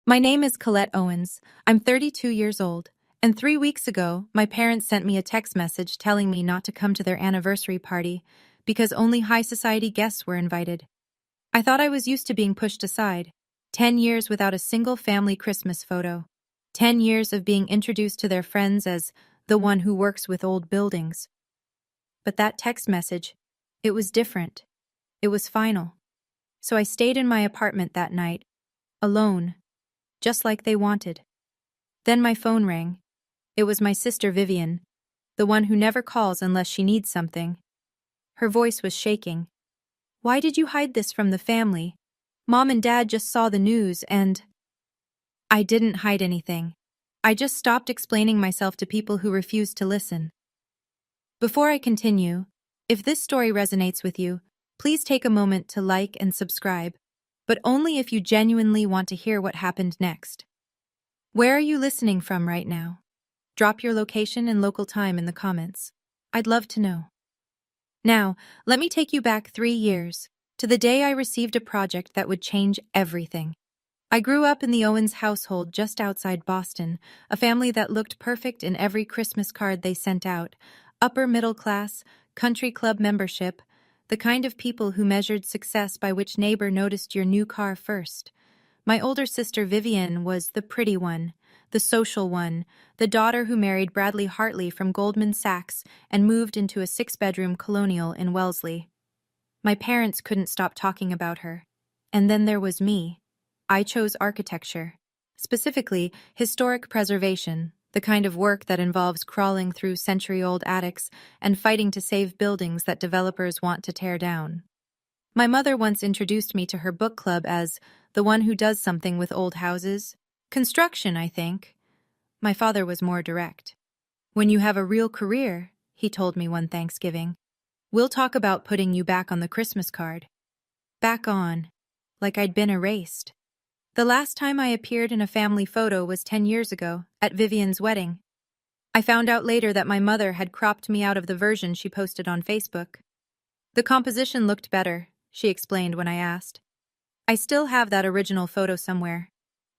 My name is Colette Owens. I'm 32 years old, and 3 weeks ago, my parents sent me a text message telling me not to come to their anniversary party because only high society guests were invited. I thought I was used to being pushed aside. 10 years without a single family Christmas photo. 10 years of being introduced to their friends as the one who works with old buildings. But that text message, it was different. It was final. So I stayed in my apartment that night, alone, just like they wanted. Then my phone rang. It was my sister Vivian, the one who never calls unless she needs something. Her voice was shaking. "Why did you hide this from the family? Mom and Dad just saw the news and—" I didn't hide anything. I just stopped explaining myself to people who refused to listen. Before I continue, if this story resonates with you, please take a moment to like and subscribe, but only if you genuinely want to hear what happened next. Where are you listening from right now? Drop your location and local time in the comments. I'd love to know. Now, let me take you back 3 years, to the day I received a project that would change everything. I grew up in the Owens household just outside Boston, a family that looked perfect in every Christmas card they sent out. Upper middle class, country club membership, the kind of people who measured success by which neighbor noticed your new car first. My older sister Vivian was the pretty one, the social one, the daughter who married Bradley Hartley from Goldman Sachs and moved into a 6-bedroom colonial in Wellesley. My parents couldn't stop talking about her. And then there was me. I chose architecture, specifically historic preservation, the kind of work that involves crawling through century-old attics and fighting to save buildings that developers want to tear down. My mother once introduced me to her book club as the one who does something with old houses. Construction, I think. My father was more direct. "When you have a real career," he told me one Thanksgiving, "we'll talk about putting you back on the Christmas card." Back on, like I'd been erased. The last time I appeared in a family photo was 10 years ago, at Vivian's wedding. I found out later that my mother had cropped me out of the version she posted on Facebook. "The composition looked better," she explained when I asked. I still have that original photo somewhere.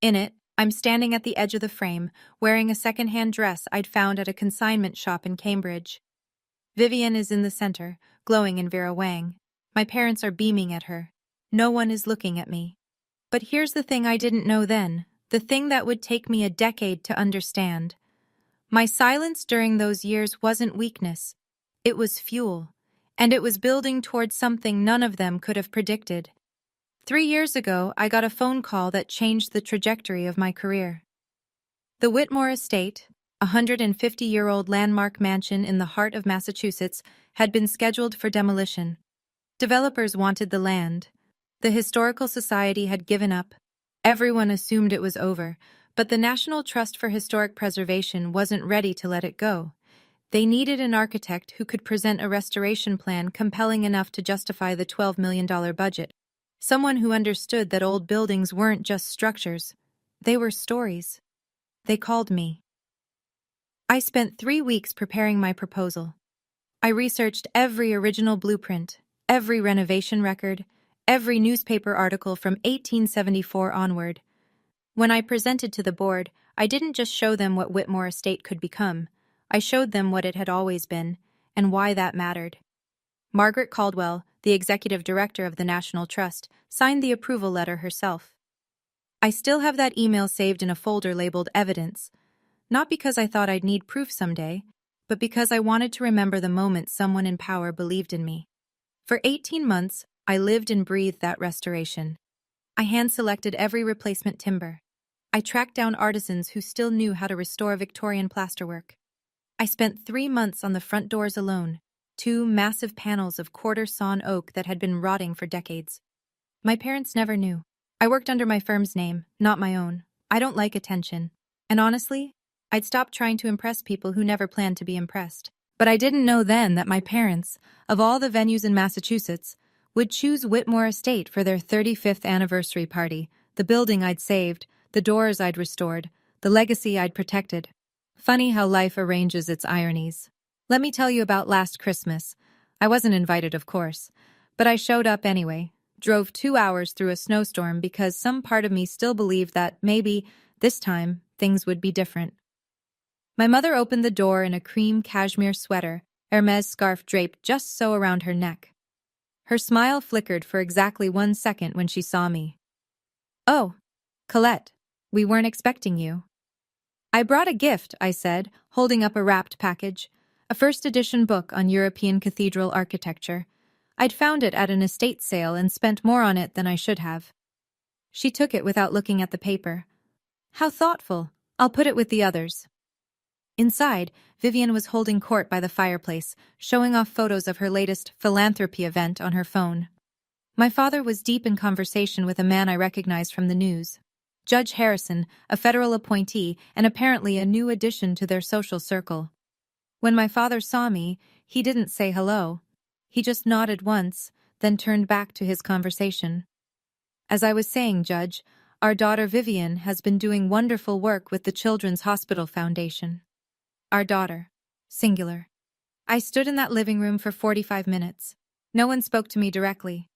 In it, I'm standing at the edge of the frame, wearing a second-hand dress I'd found at a consignment shop in Cambridge. Vivian is in the center, glowing in Vera Wang. My parents are beaming at her. No one is looking at me. But here's the thing I didn't know then, the thing that would take me a decade to understand. My silence during those years wasn't weakness. It was fuel, and it was building towards something none of them could have predicted. 3 years ago, I got a phone call that changed the trajectory of my career. The Whitmore Estate, a 150-year-old landmark mansion in the heart of Massachusetts, had been scheduled for demolition. Developers wanted the land. The Historical Society had given up. Everyone assumed it was over, but the National Trust for Historic Preservation wasn't ready to let it go. They needed an architect who could present a restoration plan compelling enough to justify the $12 million budget. Someone who understood that old buildings weren't just structures. They were stories. They called me. I spent 3 weeks preparing my proposal. I researched every original blueprint, every renovation record, every newspaper article from 1874 onward. When I presented to the board, I didn't just show them what Whitmore Estate could become. I showed them what it had always been, and why that mattered. Margaret Caldwell, the executive director of the National Trust, signed the approval letter herself. I still have that email saved in a folder labeled Evidence, not because I thought I'd need proof someday, but because I wanted to remember the moment someone in power believed in me. For 18 months, I lived and breathed that restoration. I hand-selected every replacement timber. I tracked down artisans who still knew how to restore Victorian plasterwork. I spent 3 months on the front doors alone, 2 massive panels of quarter-sawn oak that had been rotting for decades. My parents never knew. I worked under my firm's name, not my own. I don't like attention. And honestly, I'd stopped trying to impress people who never planned to be impressed. But I didn't know then that my parents, of all the venues in Massachusetts, would choose Whitmore Estate for their 35th anniversary party, the building I'd saved, the doors I'd restored, the legacy I'd protected. Funny how life arranges its ironies. Let me tell you about last Christmas. I wasn't invited, of course, but I showed up anyway, Drove 2 hours through a snowstorm because some part of me still believed that maybe, this time, things would be different. My mother opened the door in a cream cashmere sweater, Hermes scarf draped just so around her neck. Her smile flickered for exactly 1 second when she saw me. "Oh, Colette, we weren't expecting you." "I brought a gift," I said, holding up a wrapped package, a first-edition book on European cathedral architecture. I'd found it at an estate sale and spent more on it than I should have. She took it without looking at the paper. "How thoughtful. I'll put it with the others." Inside, Vivian was holding court by the fireplace, showing off photos of her latest philanthropy event on her phone. My father was deep in conversation with a man I recognized from the news. Judge Harrison, a federal appointee and apparently a new addition to their social circle. When my father saw me, he didn't say hello. He just nodded once, then turned back to his conversation. "As I was saying, Judge, our daughter Vivian has been doing wonderful work with the Children's Hospital Foundation." Our daughter. Singular. I stood in that living room for 45 minutes. No one spoke to me directly.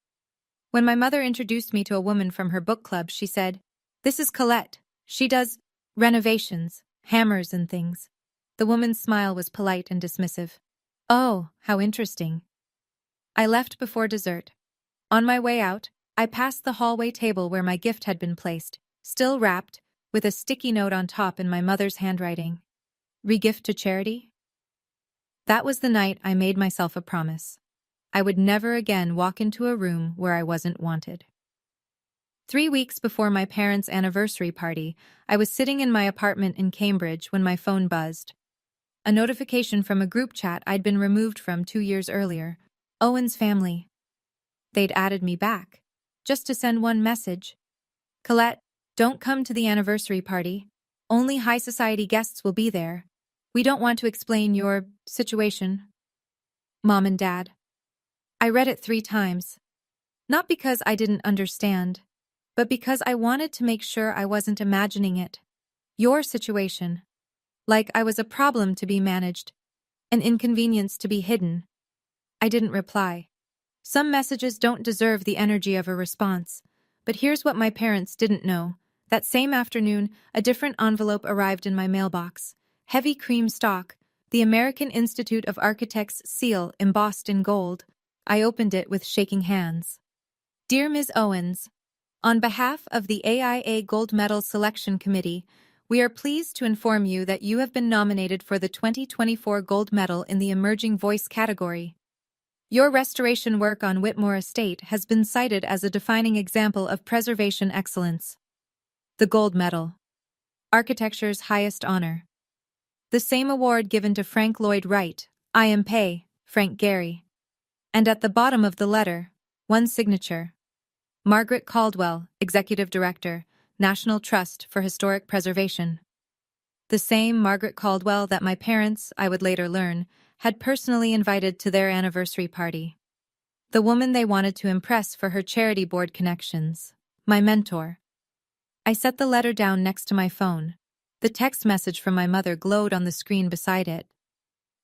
When my mother introduced me to a woman from her book club, she said, "This is Colette. She does renovations, hammers and things." The woman's smile was polite and dismissive. "Oh, how interesting." I left before dessert. On my way out, I passed the hallway table where my gift had been placed, still wrapped, with a sticky note on top in my mother's handwriting. "Regift to charity?" That was the night I made myself a promise. I would never again walk into a room where I wasn't wanted. 3 weeks before my parents' anniversary party, I was sitting in my apartment in Cambridge when my phone buzzed. A notification from a group chat I'd been removed from 2 years earlier. Owen's family. They'd added me back, just to send one message. "Colette, don't come to the anniversary party. Only high society guests will be there. We don't want to explain your situation. Mom and Dad." I read it 3 times. Not because I didn't understand, but because I wanted to make sure I wasn't imagining it. Your situation. Like I was a problem to be managed, an inconvenience to be hidden. I didn't reply. Some messages don't deserve the energy of a response, but here's what my parents didn't know. That same afternoon, a different envelope arrived in my mailbox. Heavy cream stock, the American Institute of Architects seal embossed in gold. I opened it with shaking hands. "Dear Ms. Owens, on behalf of the AIA Gold Medal Selection Committee, we are pleased to inform you that you have been nominated for the 2024 Gold Medal in the Emerging Voice category. Your restoration work on Whitmore Estate has been cited as a defining example of preservation excellence." The Gold Medal. Architecture's highest honor. The same award given to Frank Lloyd Wright, I.M.P., Frank Gehry. And at the bottom of the letter, one signature. Margaret Caldwell, Executive Director, National Trust for Historic Preservation. The same Margaret Caldwell that my parents, I would later learn, had personally invited to their anniversary party. The woman they wanted to impress for her charity board connections. My mentor. I set the letter down next to my phone. The text message from my mother glowed on the screen beside it.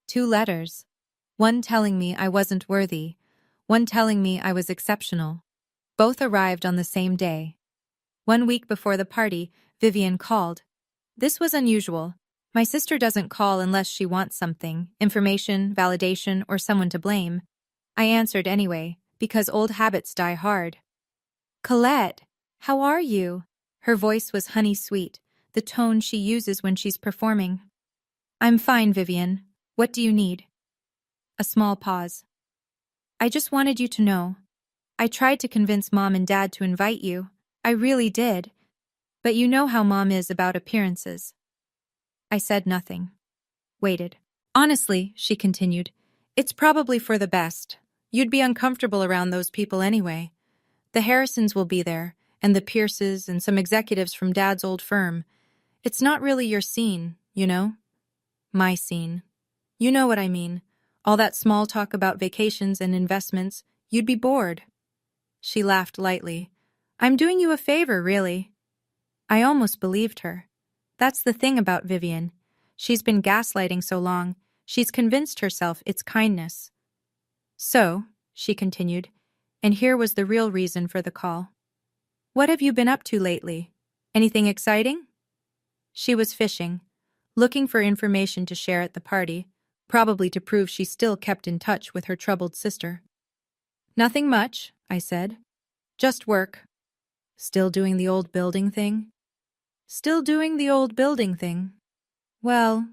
2 letters. One telling me I wasn't worthy, one telling me I was exceptional. Both arrived on the same day. 1 week before the party, Vivian called. This was unusual. My sister doesn't call unless she wants something, information, validation, or someone to blame. I answered anyway, because old habits die hard. "Colette, how are you?" Her voice was honey-sweet, the tone she uses when she's performing. "I'm fine, Vivian. What do you need?" A small pause. "I just wanted you to know. I tried to convince Mom and Dad to invite you. I really did. But you know how Mom is about appearances." I said nothing. Waited. "Honestly," she continued, "it's probably for the best. You'd be uncomfortable around those people anyway. The Harrisons will be there, and the Pierces and some executives from Dad's old firm. It's not really your scene, you know? My scene. You know what I mean. All that small talk about vacations and investments. You'd be bored." She laughed lightly. "I'm doing you a favor, really." I almost believed her. That's the thing about Vivian. She's been gaslighting so long, she's convinced herself it's kindness. "So," she continued, And here was the real reason for the call. "What have you been up to lately? Anything exciting?" She was fishing, looking for information to share at the party, probably to prove she still kept in touch with her troubled sister. "Nothing much," I said. "Just work." "Still doing the old building thing?" "Still doing the old building thing." "Well,"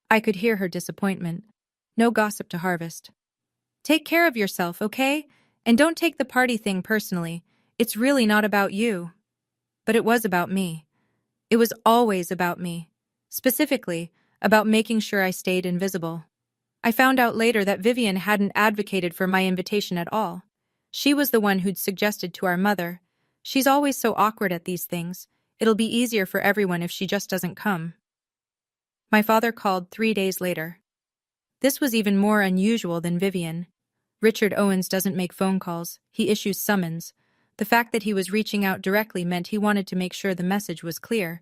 I could hear her disappointment. No gossip to harvest. "Take care of yourself, okay? And don't take the party thing personally. It's really not about you." But it was about me. It was always about me. Specifically, about making sure I stayed invisible. I found out later that Vivian hadn't advocated for my invitation at all. She was the one who'd suggested to our mother, "She's always so awkward at these things. It'll be easier for everyone if she just doesn't come." My father called 3 days later. This was even more unusual than Vivian. Richard Owens doesn't make phone calls, he issues summons. The fact that he was reaching out directly meant he wanted to make sure the message was clear.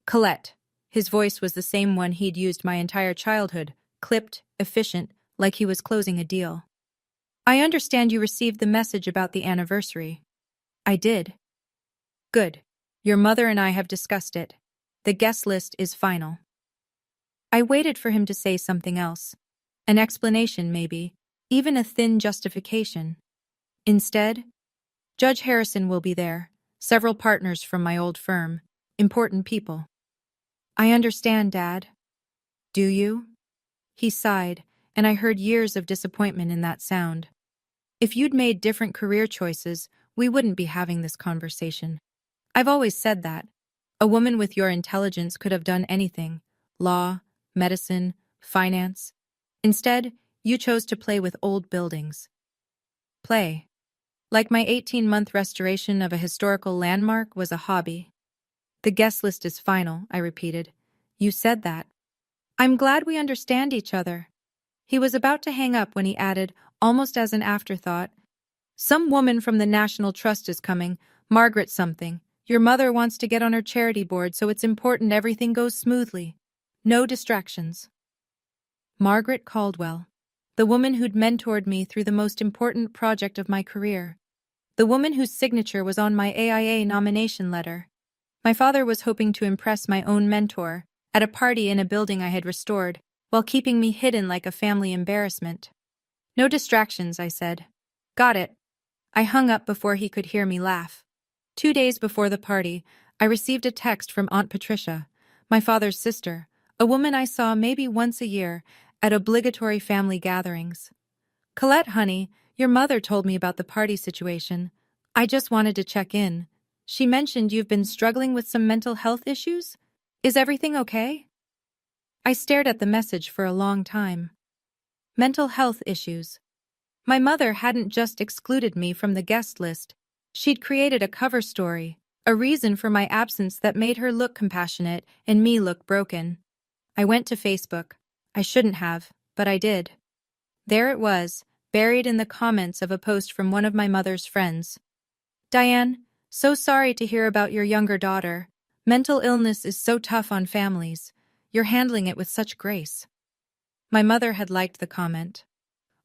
"Colette." His voice was the same one he'd used my entire childhood, clipped, efficient, like he was closing a deal. "I understand you received the message about the anniversary." "I did." "Good. Your mother and I have discussed it. The guest list is final." I waited for him to say something else. An explanation, maybe, even a thin justification. Instead, "Judge Harrison will be there, several partners from my old firm, important people." "I understand, Dad." "Do you?" He sighed, and I heard years of disappointment in that sound. "If you'd made different career choices, we wouldn't be having this conversation. I've always said that. A woman with your intelligence could have done anything: law, medicine, finance. Instead, you chose to play with old buildings." Play. Like my 18-month restoration of a historical landmark was a hobby. "The guest list is final," I repeated. "You said that." "I'm glad we understand each other." He was about to hang up when he added, almost as an afterthought, "Some woman from the National Trust is coming, Margaret something. Your mother wants to get on her charity board, so it's important everything goes smoothly. No distractions." Margaret Caldwell. The woman who'd mentored me through the most important project of my career. The woman whose signature was on my AIA nomination letter. My father was hoping to impress my own mentor at a party in a building I had restored, while keeping me hidden like a family embarrassment. "No distractions," I said. "Got it." I hung up before he could hear me laugh. 2 days before the party, I received a text from Aunt Patricia, my father's sister, a woman I saw maybe once a year at obligatory family gatherings. "Colette, honey, your mother told me about the party situation. I just wanted to check in. She mentioned you've been struggling with some mental health issues? Is everything okay?" I stared at the message for a long time. Mental health issues. My mother hadn't just excluded me from the guest list. She'd created a cover story, a reason for my absence that made her look compassionate and me look broken. I went to Facebook. I shouldn't have, but I did. There it was, buried in the comments of a post from one of my mother's friends. "Diane, so sorry to hear about your younger daughter. Mental illness is so tough on families. You're handling it with such grace." My mother had liked the comment.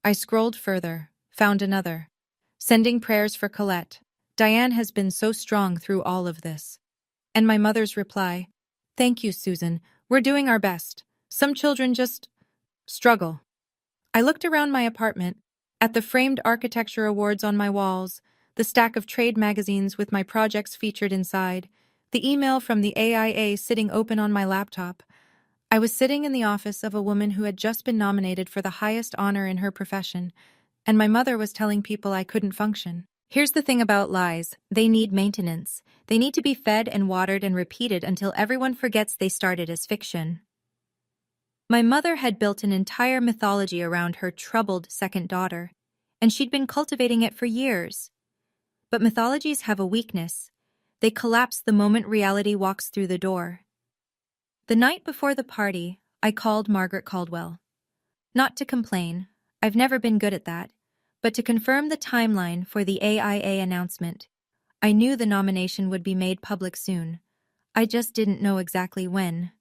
I scrolled further, found another. "Sending prayers for Colette. Diane has been so strong through all of this." And my mother's reply, "Thank you, Susan. We're doing our best. Some children just struggle." I looked around my apartment, at the framed architecture awards on my walls, the stack of trade magazines with my projects featured inside, the email from the AIA sitting open on my laptop. I was sitting in the office of a woman who had just been nominated for the highest honor in her profession, and my mother was telling people I couldn't function. Here's the thing about lies: they need maintenance. They need to be fed and watered and repeated until everyone forgets they started as fiction. My mother had built an entire mythology around her troubled second daughter, and she'd been cultivating it for years. But mythologies have a weakness. They collapse the moment reality walks through the door. The night before the party, I called Margaret Caldwell. Not to complain, I've never been good at that, but to confirm the timeline for the AIA announcement. I knew the nomination would be made public soon. I just didn't know exactly when.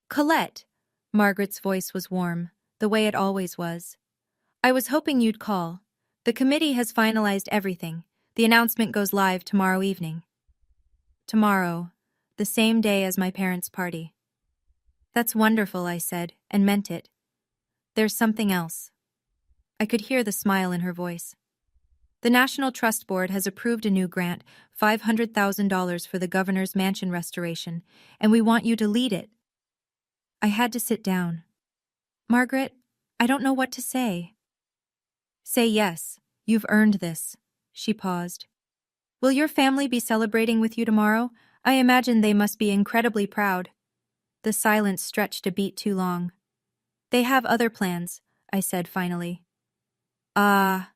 "Colette," Margaret's voice was warm, the way it always was. "I was hoping you'd call. The committee has finalized everything. The announcement goes live tomorrow evening. Tomorrow, the same day as my parents' party. That's wonderful, I said, and meant it. There's something else. I could hear the smile in her voice. The National Trust Board has approved a new grant, $500,000 for the governor's mansion restoration, and we want you to lead it. I had to sit down. Margaret, I don't know what to say. Say yes, you've earned this. She paused. Will your family be celebrating with you tomorrow? I imagine they must be incredibly proud. The silence stretched a beat too long. They have other plans, I said finally. Ah.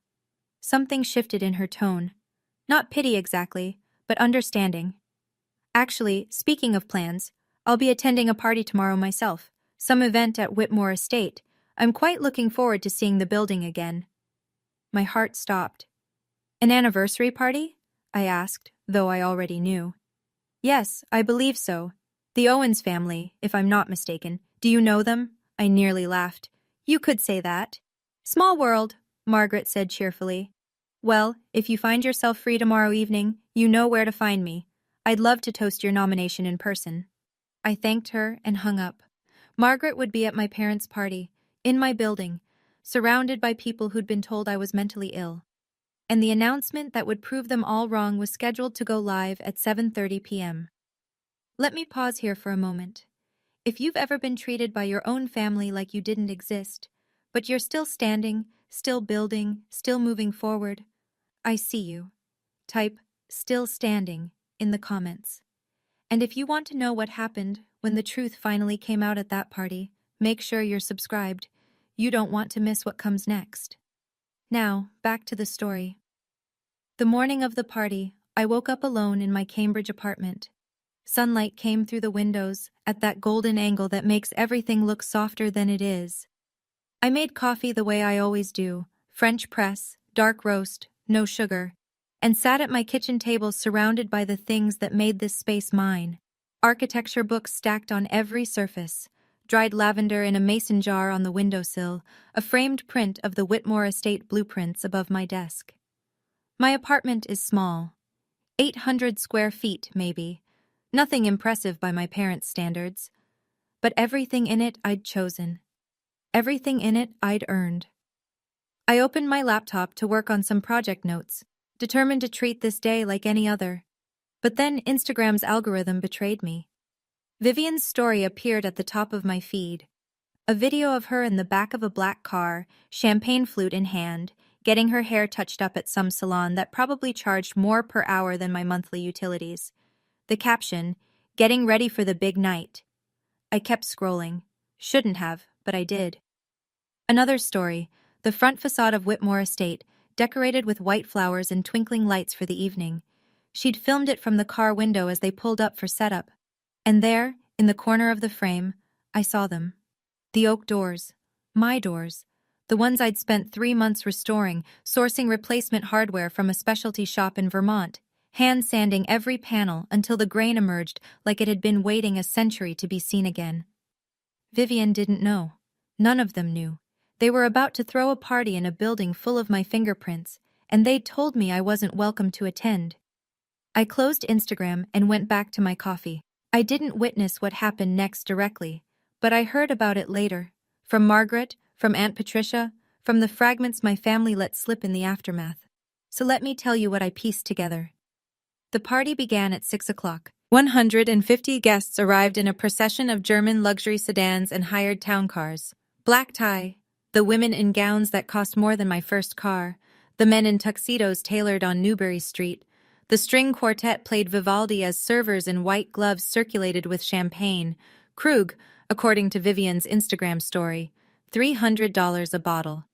Something shifted in her tone. Not pity exactly, but understanding. Actually, speaking of plans, I'll be attending a party tomorrow myself, some event at Whitmore Estate. I'm quite looking forward to seeing the building again. My heart stopped. An anniversary party? I asked, though I already knew. Yes, I believe so. The Owens family, if I'm not mistaken. Do you know them? I nearly laughed. You could say that. Small world, Margaret said cheerfully. Well, if you find yourself free tomorrow evening, you know where to find me. I'd love to toast your nomination in person. I thanked her and hung up. Margaret would be at my parents' party, in my building, surrounded by people who'd been told I was mentally ill. And the announcement that would prove them all wrong was scheduled to go live at 7:30 p.m. Let me pause here for a moment. If you've ever been treated by your own family like you didn't exist, but you're still standing, still building, still moving forward, I see you. Type "still standing" in the comments. And if you want to know what happened when the truth finally came out at that party, make sure you're subscribed. You don't want to miss what comes next. Now, back to the story. The morning of the party, I woke up alone in my Cambridge apartment. Sunlight came through the windows at that golden angle that makes everything look softer than it is. I made coffee the way I always do, French press, dark roast, no sugar, and sat at my kitchen table surrounded by the things that made this space mine. Architecture books stacked on every surface, dried lavender in a mason jar on the windowsill, a framed print of the Whitmore Estate blueprints above my desk. My apartment is small, 800 square feet, maybe. Nothing impressive by my parents' standards. But everything in it I'd chosen. Everything in it I'd earned. I opened my laptop to work on some project notes, determined to treat this day like any other. But then Instagram's algorithm betrayed me. Vivian's story appeared at the top of my feed. A video of her in the back of a black car, champagne flute in hand, getting her hair touched up at some salon that probably charged more per hour than my monthly utilities. The caption, "Getting ready for the big night." I kept scrolling. Shouldn't have, but I did. Another story, the front facade of Whitmore Estate, decorated with white flowers and twinkling lights for the evening. She'd filmed it from the car window as they pulled up for setup. And there, in the corner of the frame, I saw them. The oak doors. My doors. The ones I'd spent 3 months restoring, sourcing replacement hardware from a specialty shop in Vermont, hand-sanding every panel until the grain emerged like it had been waiting a century to be seen again. Vivian didn't know. None of them knew. They were about to throw a party in a building full of my fingerprints, and they'd told me I wasn't welcome to attend. I closed Instagram and went back to my coffee. I didn't witness what happened next directly, but I heard about it later. From Margaret, from Aunt Patricia, from the fragments my family let slip in the aftermath. So let me tell you what I pieced together. The party began at 6 o'clock. 150 guests arrived in a procession of German luxury sedans and hired town cars. Black tie, the women in gowns that cost more than my first car, the men in tuxedos tailored on Newbury Street. The string quartet played Vivaldi as servers in white gloves circulated with champagne. Krug, according to Vivian's Instagram story, $300 a bottle.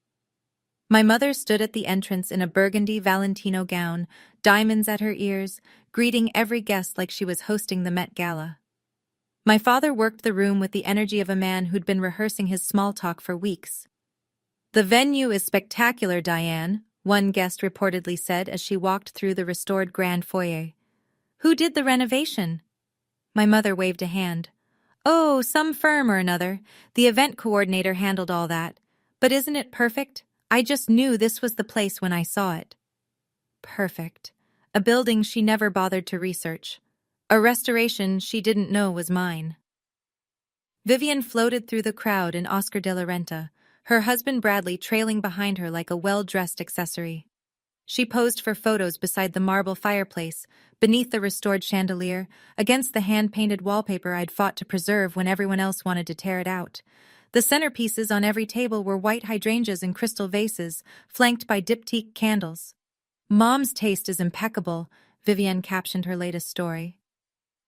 My mother stood at the entrance in a burgundy Valentino gown, diamonds at her ears, greeting every guest like she was hosting the Met Gala. My father worked the room with the energy of a man who'd been rehearsing his small talk for weeks. "The venue is spectacular, Diane," one guest reportedly said as she walked through the restored grand foyer. "Who did the renovation?" My mother waved a hand. "Oh, some firm or another. The event coordinator handled all that. But isn't it perfect? I just knew this was the place when I saw it. Perfect. A building she never bothered to research. A restoration she didn't know was mine. Vivian floated through the crowd in Oscar de la Renta, her husband Bradley trailing behind her like a well-dressed accessory. She posed for photos beside the marble fireplace, beneath the restored chandelier, against the hand-painted wallpaper I'd fought to preserve when everyone else wanted to tear it out. The centerpieces on every table were white hydrangeas in crystal vases, flanked by diptyque candles. "Mom's taste is impeccable," Vivian captioned her latest story.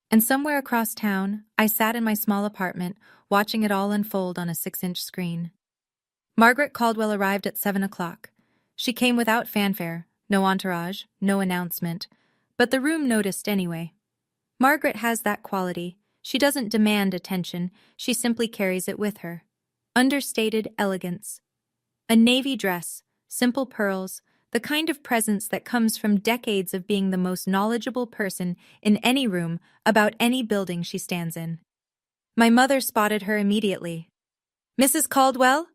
And somewhere across town, I sat in my small apartment, watching it all unfold on a 6-inch screen. Margaret Caldwell arrived at 7 o'clock. She came without fanfare, no entourage, no announcement, but the room noticed anyway. Margaret has that quality. She doesn't demand attention, she simply carries it with her. Understated elegance. A navy dress, simple pearls, the kind of presence that comes from decades of being the most knowledgeable person in any room about any building she stands in. My mother spotted her immediately. "Mrs. Caldwell?"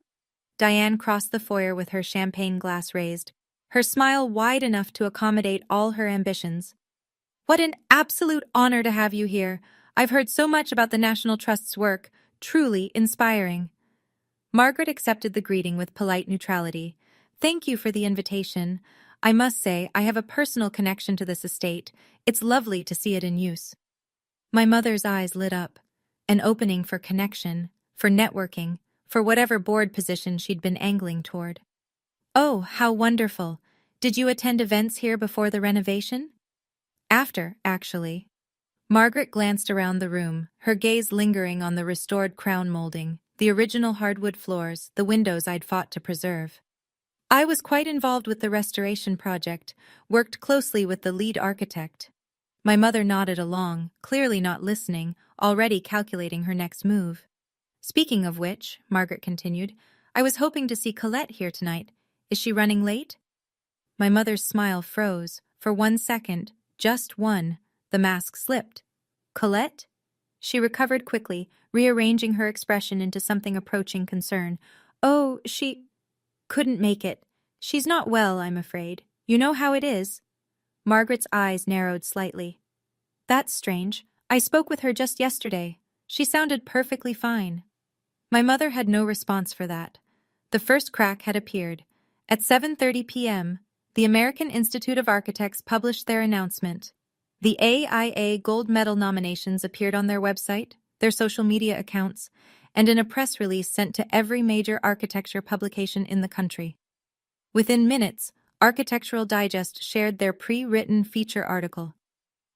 Diane crossed the foyer with her champagne glass raised, her smile wide enough to accommodate all her ambitions. "What an absolute honor to have you here. I've heard so much about the National Trust's work, truly inspiring." Margaret accepted the greeting with polite neutrality. "Thank you for the invitation. I must say, I have a personal connection to this estate. It's lovely to see it in use." My mother's eyes lit up. An opening for connection, for networking, for whatever board position she'd been angling toward. "Oh, how wonderful. Did you attend events here before the renovation?" "After, actually." Margaret glanced around the room, her gaze lingering on the restored crown molding, the original hardwood floors, the windows I'd fought to preserve. "I was quite involved with the restoration project, worked closely with the lead architect." My mother nodded along, clearly not listening, already calculating her next move. "Speaking of which," Margaret continued, "I was hoping to see Colette here tonight. Is she running late?" My mother's smile froze. For 1 second, just one, the mask slipped. "Colette?" She recovered quickly, rearranging her expression into something approaching concern. "Oh, she couldn't make it. She's not well, I'm afraid. You know how it is." Margaret's eyes narrowed slightly. "That's strange. I spoke with her just yesterday. She sounded perfectly fine." My mother had no response for that. The first crack had appeared. At 7:30 p.m., the American Institute of Architects published their announcement. The AIA Gold Medal nominations appeared on their website, their social media accounts, and in a press release sent to every major architecture publication in the country. Within minutes, Architectural Digest shared their pre-written feature article.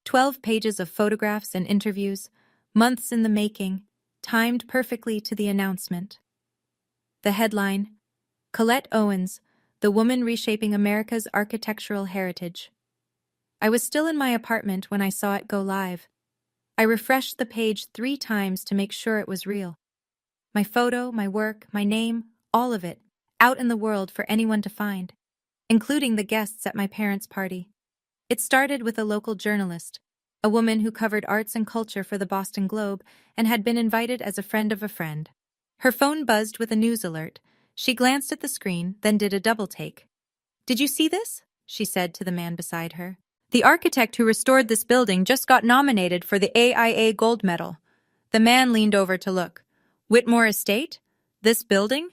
12 pages of photographs and interviews, months in the making, timed perfectly to the announcement. The headline, "Colette Owens, the woman reshaping America's architectural heritage." I was still in my apartment when I saw it go live. I refreshed the page 3 times to make sure it was real. My photo, my work, my name, all of it, out in the world for anyone to find, including the guests at my parents' party. It started with a local journalist, a woman who covered arts and culture for the Boston Globe and had been invited as a friend of a friend. Her phone buzzed with a news alert. She glanced at the screen, then did a double take. "Did you see this?" she said to the man beside her. "The architect who restored this building just got nominated for the AIA Gold Medal." The man leaned over to look. "Whitmore Estate? This building?"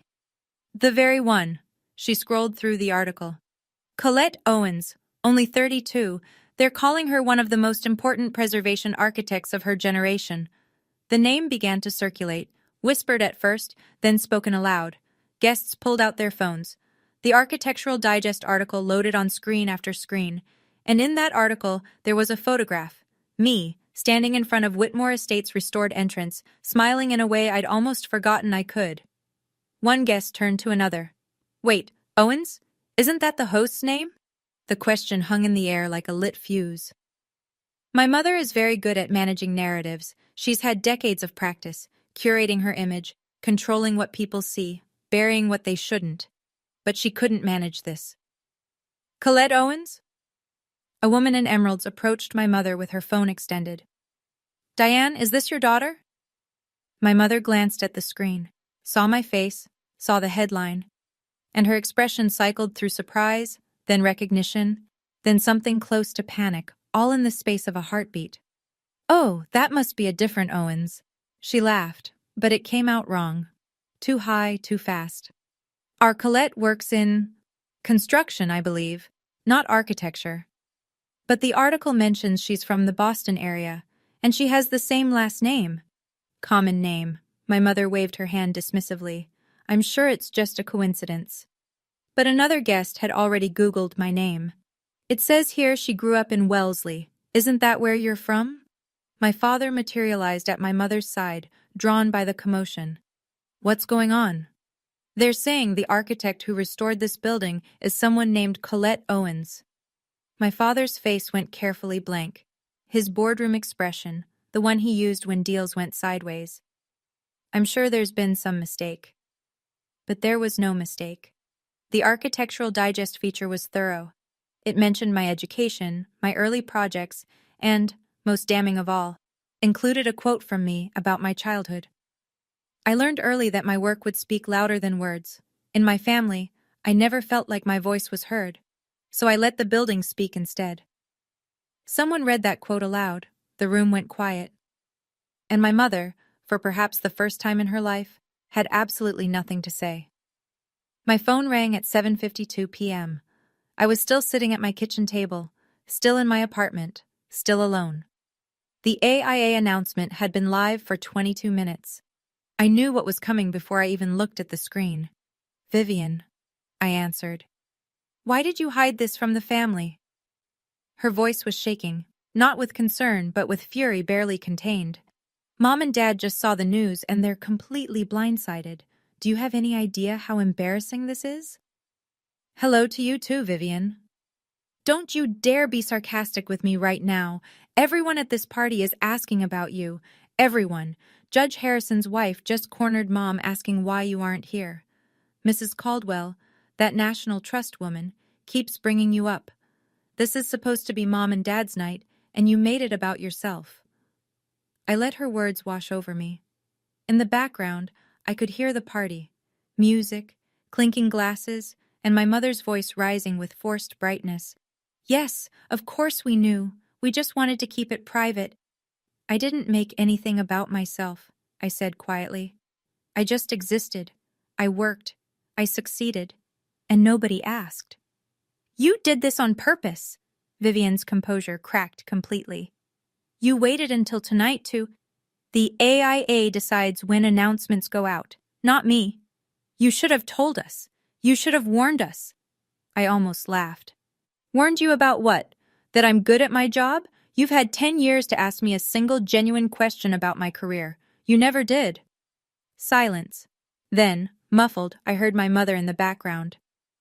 "The very one." She scrolled through the article. "Colette Owens, only 32. They're calling her one of the most important preservation architects of her generation." The name began to circulate, whispered at first, then spoken aloud. Guests pulled out their phones. The Architectural Digest article loaded on screen after screen, and in that article there was a photograph. Me, standing in front of Whitmore Estate's restored entrance, smiling in a way I'd almost forgotten I could. One guest turned to another. "Wait, Owens? Isn't that the host's name?" The question hung in the air like a lit fuse. My mother is very good at managing narratives. She's had decades of practice, curating her image, controlling what people see, burying what they shouldn't. But she couldn't manage this. "Colette Owens?" A woman in emeralds approached my mother with her phone extended. "Diane, is this your daughter?" My mother glanced at the screen, saw my face, saw the headline. and her expression cycled through surprise, then recognition, then something close to panic, all in the space of a heartbeat. "Oh, that must be a different Owens." She laughed, but it came out wrong. Too high, too fast. "Our Colette works in construction, I believe, not architecture. But the article mentions she's from the Boston area, and she has the same last name." "Common name." My mother waved her hand dismissively. "I'm sure it's just a coincidence." But another guest had already Googled my name. "It says here she grew up in Wellesley. Isn't that where you're from?" My father materialized at my mother's side, drawn by the commotion. "What's going on?" "They're saying the architect who restored this building is someone named Colette Owens." My father's face went carefully blank. His boardroom expression, the one he used when deals went sideways. "I'm sure there's been some mistake." But there was no mistake. The Architectural Digest feature was thorough. It mentioned my education, my early projects, and, most damning of all, included a quote from me about my childhood. I learned early that my work would speak louder than words. In my family, I never felt like my voice was heard, so I let the building speak instead. Someone read that quote aloud. The room went quiet. And my mother, for perhaps the first time in her life, had absolutely nothing to say. My phone rang at 7:52 p.m. I was still sitting at my kitchen table, still in my apartment, still alone. The AIA announcement had been live for 22 minutes. I knew what was coming before I even looked at the screen. "Vivian," I answered. "Why did you hide this from the family?" Her voice was shaking, not with concern but with fury barely contained. "Mom and Dad just saw the news and they're completely blindsided. Do you have any idea how embarrassing this is?" "Hello to you too, Vivian." "Don't you dare be sarcastic with me right now. Everyone at this party is asking about you. Everyone. Judge Harrison's wife just cornered Mom asking why you aren't here. Mrs. Caldwell, that National Trust woman, keeps bringing you up. This is supposed to be Mom and Dad's night, and you made it about yourself." I let her words wash over me. In the background, I could hear the party. Music, clinking glasses, and my mother's voice rising with forced brightness. "Yes, of course we knew. We just wanted to keep it private." "I didn't make anything about myself," I said quietly. "I just existed. I worked. I succeeded. And nobody asked." "You did this on purpose." Vivian's composure cracked completely. "You waited until tonight to—" "The AIA decides when announcements go out, not me. You should have told us. You should have warned us." I almost laughed. "Warned you about what? That I'm good at my job? You've had 10 years to ask me a single genuine question about my career. You never did." Silence. Then, muffled, I heard my mother in the background.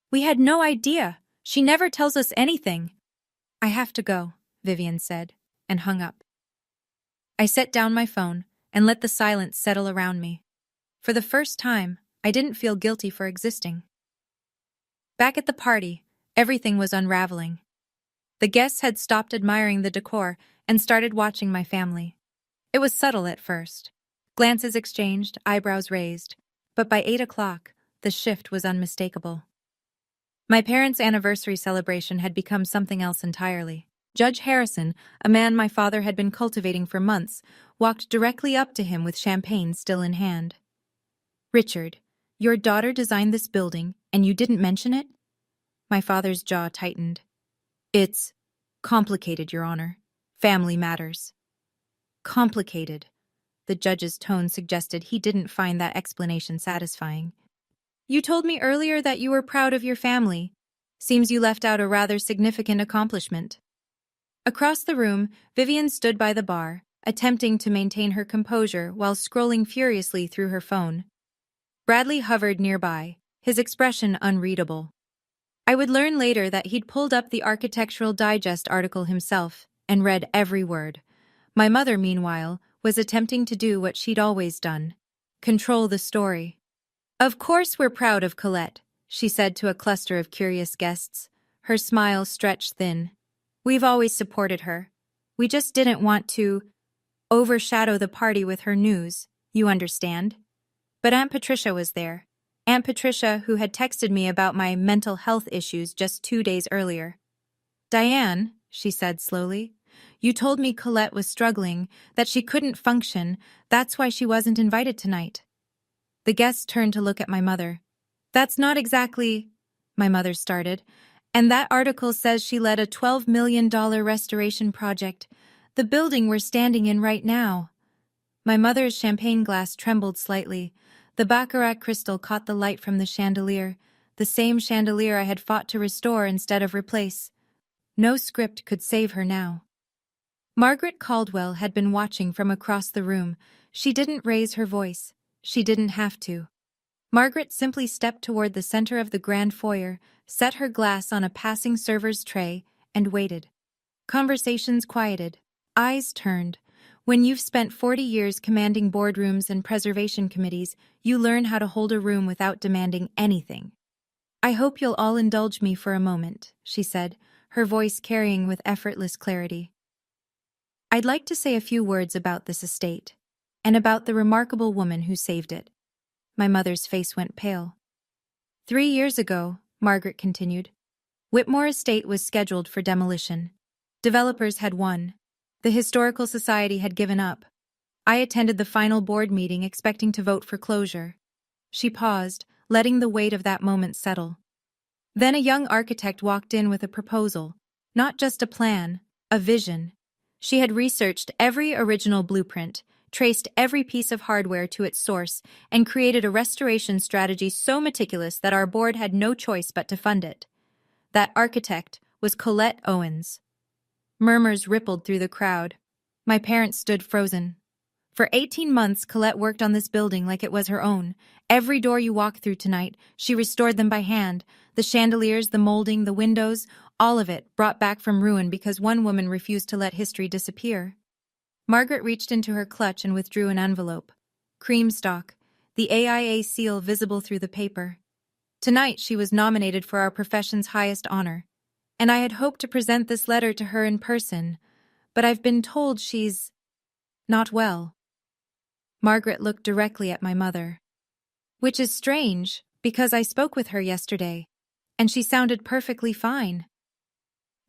"We had no idea. She never tells us anything." "I have to go," Vivian said, and hung up. I set down my phone and let the silence settle around me. For the first time, I didn't feel guilty for existing. Back at the party, everything was unraveling. The guests had stopped admiring the decor and started watching my family. It was subtle at first. Glances exchanged, eyebrows raised, but by 8 o'clock, the shift was unmistakable. My parents' anniversary celebration had become something else entirely. Judge Harrison, a man my father had been cultivating for months, walked directly up to him with champagne still in hand. "Richard, your daughter designed this building, and you didn't mention it?" My father's jaw tightened. "It's complicated, Your Honor. Family matters." "Complicated." The judge's tone suggested he didn't find that explanation satisfying. "You told me earlier that you were proud of your family. Seems you left out a rather significant accomplishment." Across the room, Vivian stood by the bar, attempting to maintain her composure while scrolling furiously through her phone. Bradley hovered nearby, his expression unreadable. I would learn later that he'd pulled up the Architectural Digest article himself and read every word. My mother, meanwhile, was attempting to do what she'd always done: control the story. "Of course we're proud of Colette," she said to a cluster of curious guests, her smile stretched thin. "We've always supported her. We just didn't want to overshadow the party with her news, you understand. But Aunt Patricia was there. Aunt Patricia, who had texted me about my mental health issues just 2 days earlier. Diane, she said slowly, you told me Colette was struggling, that she couldn't function, that's why she wasn't invited tonight. The guest turned to look at my mother. That's not exactly, my mother started, and that article says she led a $12 million restoration project, the building we're standing in right now. My mother's champagne glass trembled slightly. The baccarat crystal caught the light from the chandelier, the same chandelier I had fought to restore instead of replace. No script could save her now. Margaret Caldwell had been watching from across the room. She didn't raise her voice. She didn't have to. Margaret simply stepped toward the center of the grand foyer, set her glass on a passing server's tray, and waited. Conversations quieted. Eyes turned. When you've spent 40 years commanding boardrooms and preservation committees, you learn how to hold a room without demanding anything. I hope you'll all indulge me for a moment, she said, her voice carrying with effortless clarity. I'd like to say a few words about this estate, and about the remarkable woman who saved it. My mother's face went pale. 3 years ago, Margaret continued, Whitmore Estate was scheduled for demolition. Developers had won. The Historical Society had given up. I attended the final board meeting expecting to vote for closure. She paused, letting the weight of that moment settle. Then a young architect walked in with a proposal, not just a plan, a vision. She had researched every original blueprint, traced every piece of hardware to its source, and created a restoration strategy so meticulous that our board had no choice but to fund it. That architect was Colette Owens. Murmurs rippled through the crowd. My parents stood frozen. For 18 months, Colette worked on this building like it was her own. Every door you walk through tonight, she restored them by hand. The chandeliers, the molding, the windows, all of it brought back from ruin because one woman refused to let history disappear. Margaret reached into her clutch and withdrew an envelope. Creamstock, the AIA seal visible through the paper. Tonight she was nominated for our profession's highest honor, and I had hoped to present this letter to her in person, but I've been told she's not well. Margaret looked directly at my mother. Which is strange, because I spoke with her yesterday, and she sounded perfectly fine.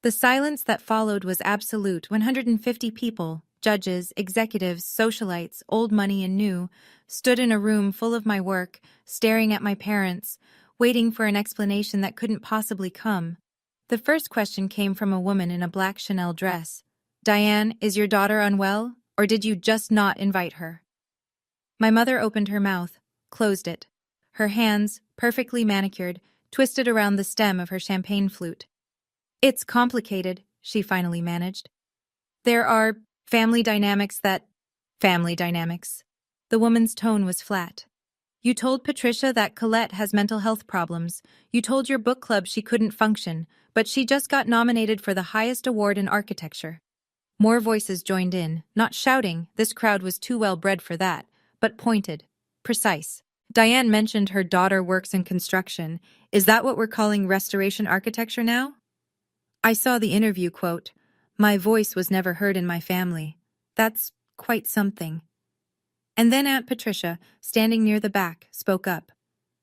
The silence that followed was absolute. 150 people, judges, executives, socialites, old money and new, stood in a room full of my work, staring at my parents, waiting for an explanation that couldn't possibly come. The first question came from a woman in a black Chanel dress. Diane, is your daughter unwell, or did you just not invite her? My mother opened her mouth, closed it. Her hands, perfectly manicured, twisted around the stem of her champagne flute. It's complicated, she finally managed. There are family dynamics. The woman's tone was flat. You told Patricia that Colette has mental health problems. You told your book club she couldn't function, but she just got nominated for the highest award in architecture. More voices joined in, not shouting, this crowd was too well bred for that, but pointed, precise. Diane mentioned her daughter works in construction. Is that what we're calling restoration architecture now? I saw the interview quote, My voice was never heard in my family. That's quite something. And then Aunt Patricia, standing near the back, spoke up.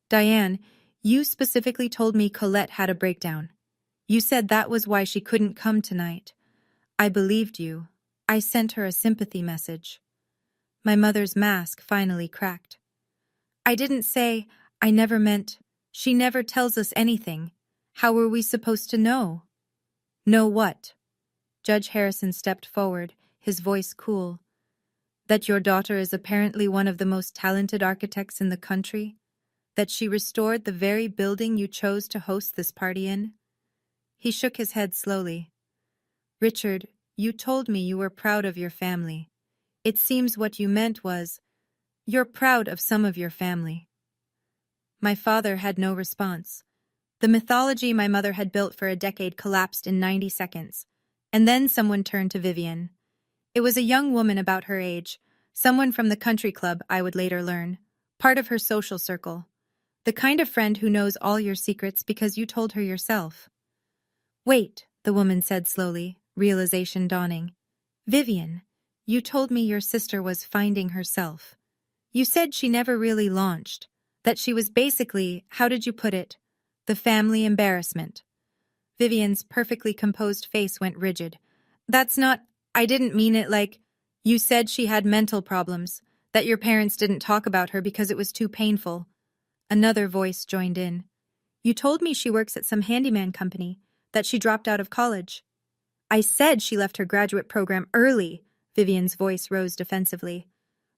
Diane, you specifically told me Colette had a breakdown. You said that was why she couldn't come tonight. I believed you. I sent her a sympathy message. My mother's mask finally cracked. I didn't say, I never meant, she never tells us anything. How were we supposed to know? Know what? Judge Harrison stepped forward, his voice cool. That your daughter is apparently one of the most talented architects in the country? That she restored the very building you chose to host this party in? He shook his head slowly. Richard, you told me you were proud of your family. It seems what you meant was, you're proud of some of your family. My father had no response. The mythology my mother had built for a decade collapsed in 90 seconds. And then someone turned to Vivian. It was a young woman about her age, someone from the country club, I would later learn, part of her social circle. The kind of friend who knows all your secrets because you told her yourself. Wait, the woman said slowly, realization dawning. Vivian, you told me your sister was finding herself. You said she never really launched. That she was basically, how did you put it, the family embarrassment. Vivian's perfectly composed face went rigid. That's not, I didn't mean it like, you said she had mental problems, that your parents didn't talk about her because it was too painful. Another voice joined in. You told me she works at some handyman company, that she dropped out of college. I said she left her graduate program early, Vivian's voice rose defensively.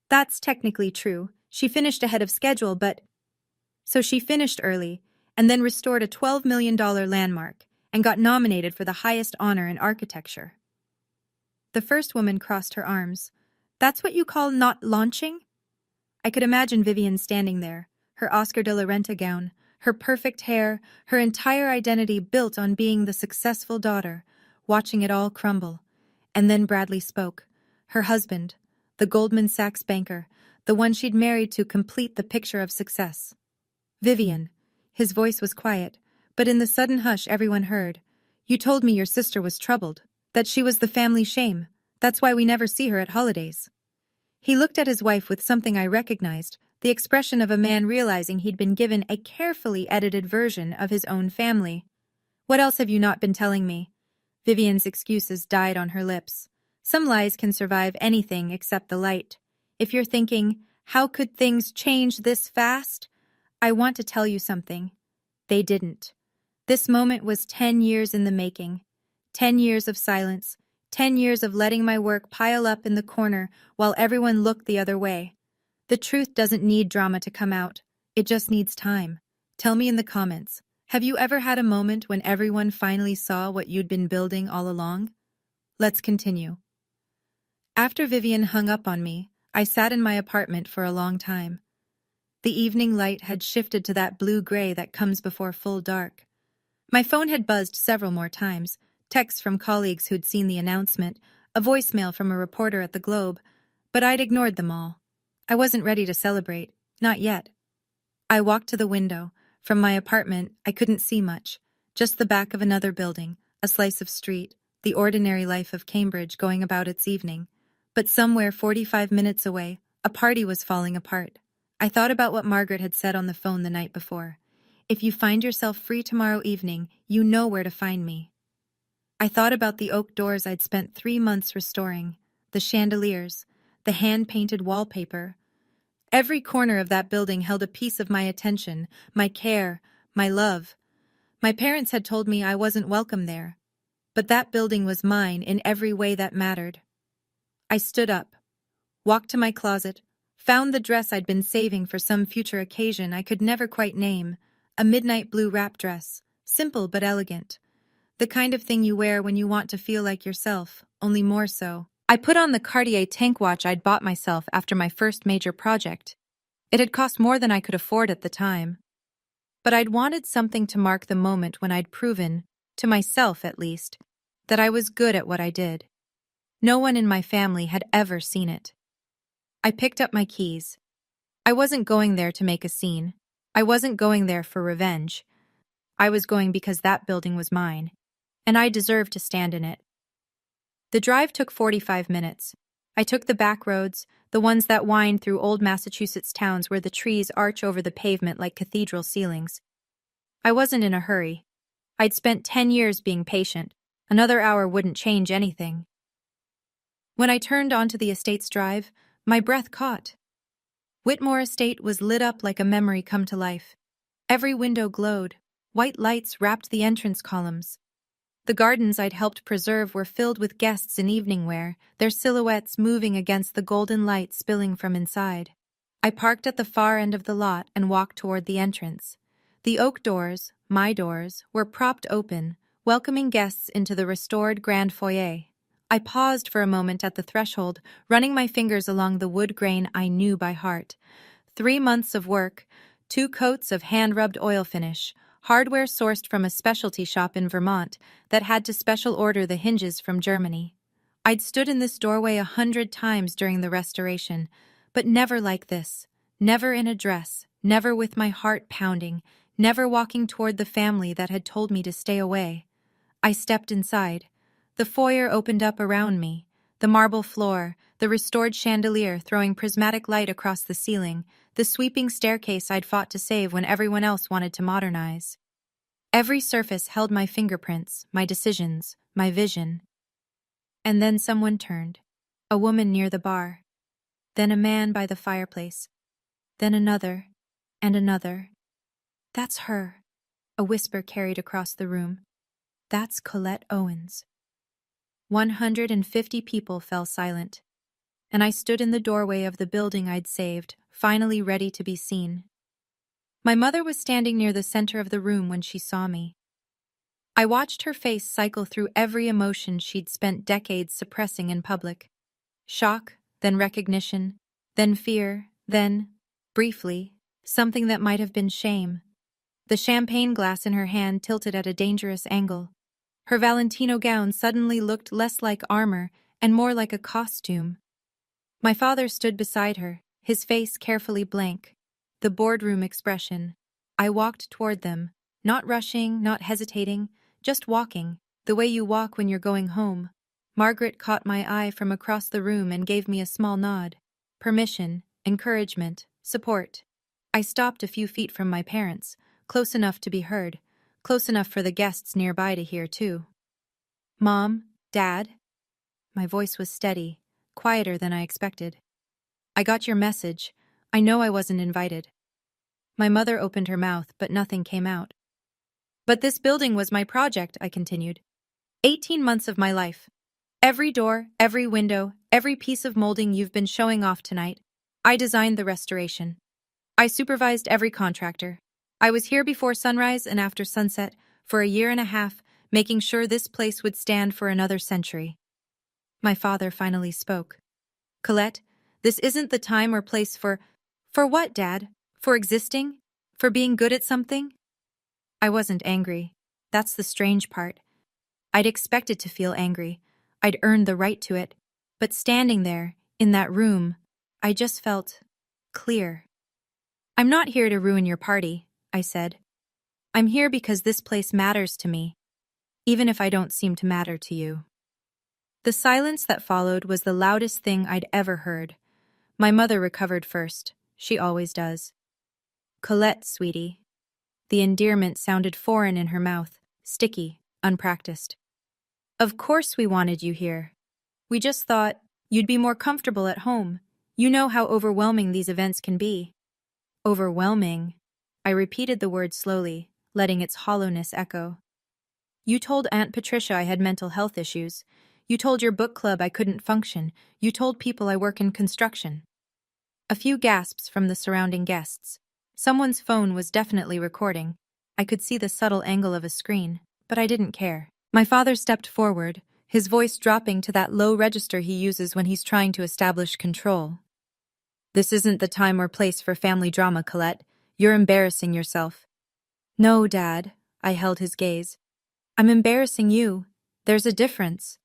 That's technically true. She finished ahead of schedule, but... So she finished early, and then restored a $12 million landmark, and got nominated for the highest honor in architecture. The first woman crossed her arms. That's what you call not launching? I could imagine Vivian standing there, her Oscar de la Renta gown, her perfect hair, her entire identity built on being the successful daughter, watching it all crumble. And then Bradley spoke. Her husband, the Goldman Sachs banker, the one she'd married to complete the picture of success. Vivian. His voice was quiet, but in the sudden hush everyone heard. You told me your sister was troubled, that she was the family shame. That's why we never see her at holidays. He looked at his wife with something I recognized, the expression of a man realizing he'd been given a carefully edited version of his own family. What else have you not been telling me? Vivian's excuses died on her lips. Some lies can survive anything except the light. If you're thinking, how could things change this fast? I want to tell you something. They didn't. This moment was 10 years in the making. 10 years of silence. 10 years of letting my work pile up in the corner while everyone looked the other way. The truth doesn't need drama to come out. It just needs time. Tell me in the comments. Have you ever had a moment when everyone finally saw what you'd been building all along? Let's continue. After Vivian hung up on me, I sat in my apartment for a long time. The evening light had shifted to that blue-gray that comes before full dark. My phone had buzzed several more times, texts from colleagues who'd seen the announcement, a voicemail from a reporter at the Globe, but I'd ignored them all. I wasn't ready to celebrate, not yet. I walked to the window. From my apartment, I couldn't see much, just the back of another building, a slice of street, the ordinary life of Cambridge going about its evening. But somewhere 45 minutes away, a party was falling apart. I thought about what Margaret had said on the phone the night before. If you find yourself free tomorrow evening, you know where to find me. I thought about the oak doors I'd spent 3 months restoring, the chandeliers, the hand-painted wallpaper. Every corner of that building held a piece of my attention, my care, my love. My parents had told me I wasn't welcome there, but that building was mine in every way that mattered. I stood up, walked to my closet, found the dress I'd been saving for some future occasion I could never quite name, a midnight blue wrap dress, simple but elegant. The kind of thing you wear when you want to feel like yourself, only more so. I put on the Cartier tank watch I'd bought myself after my first major project. It had cost more than I could afford at the time. But I'd wanted something to mark the moment when I'd proven, to myself at least, that I was good at what I did. No one in my family had ever seen it. I picked up my keys. I wasn't going there to make a scene. I wasn't going there for revenge. I was going because that building was mine, and I deserved to stand in it. The drive took 45 minutes. I took the back roads, the ones that wind through old Massachusetts towns where the trees arch over the pavement like cathedral ceilings. I wasn't in a hurry. I'd spent 10 years being patient. Another hour wouldn't change anything. When I turned onto the estate's drive, my breath caught. Whitmore Estate was lit up like a memory come to life. Every window glowed. White lights wrapped the entrance columns. The gardens I'd helped preserve were filled with guests in evening wear, their silhouettes moving against the golden light spilling from inside. I parked at the far end of the lot and walked toward the entrance. The oak doors, my doors, were propped open, welcoming guests into the restored grand foyer. I paused for a moment at the threshold, running my fingers along the wood grain I knew by heart. 3 months of work, 2 coats of hand-rubbed oil finish, hardware sourced from a specialty shop in Vermont that had to special order the hinges from Germany. I'd stood in this doorway 100 times during the restoration, but never like this. Never in a dress, never with my heart pounding, never walking toward the family that had told me to stay away. I stepped inside. The foyer opened up around me, The marble floor, the restored chandelier throwing prismatic light across the ceiling, the sweeping staircase I'd fought to save when everyone else wanted to modernize. Every surface held my fingerprints, my decisions, my vision. And then someone turned. A woman near the bar. Then a man by the fireplace. Then another. And another. That's her. A whisper carried across the room. That's Colette Owens. 150 people fell silent, and I stood in the doorway of the building I'd saved, finally ready to be seen. My mother was standing near the center of the room when she saw me. I watched her face cycle through every emotion she'd spent decades suppressing in public. Shock, then recognition, then fear, then, briefly, something that might have been shame. The champagne glass in her hand tilted at a dangerous angle. Her Valentino gown suddenly looked less like armor and more like a costume. My father stood beside her, his face carefully blank. The boardroom expression. I walked toward them, not rushing, not hesitating, just walking, the way you walk when you're going home. Margaret caught my eye from across the room and gave me a small nod. Permission, encouragement, support. I stopped a few feet from my parents, close enough to be heard, close enough for the guests nearby to hear too. Mom, Dad? My voice was steady, quieter than I expected. I got your message. I know I wasn't invited. My mother opened her mouth, but nothing came out. But this building was my project, I continued. 18 months of my life. Every door, every window, every piece of molding you've been showing off tonight. I designed the restoration. I supervised every contractor. I was here before sunrise and after sunset for a year and a half, making sure this place would stand for another century. My father finally spoke. Colette, this isn't the time or place for what, Dad? For existing? For being good at something? I wasn't angry. That's the strange part. I'd expected to feel angry. I'd earned the right to it. But standing there, in that room, I just felt clear. I'm not here to ruin your party, I said. I'm here because this place matters to me, even if I don't seem to matter to you. The silence that followed was the loudest thing I'd ever heard. My mother recovered first. She always does. Colette, sweetie. The endearment sounded foreign in her mouth, sticky, unpracticed. Of course we wanted you here. We just thought you'd be more comfortable at home. You know how overwhelming these events can be. Overwhelming. I repeated the word slowly, letting its hollowness echo. You told Aunt Patricia I had mental health issues. You told your book club I couldn't function. You told people I work in construction. A few gasps from the surrounding guests. Someone's phone was definitely recording. I could see the subtle angle of a screen, but I didn't care. My father stepped forward, his voice dropping to that low register he uses when he's trying to establish control. This isn't the time or place for family drama, Colette. You're embarrassing yourself. No, Dad, I held his gaze. I'm embarrassing you. There's a difference.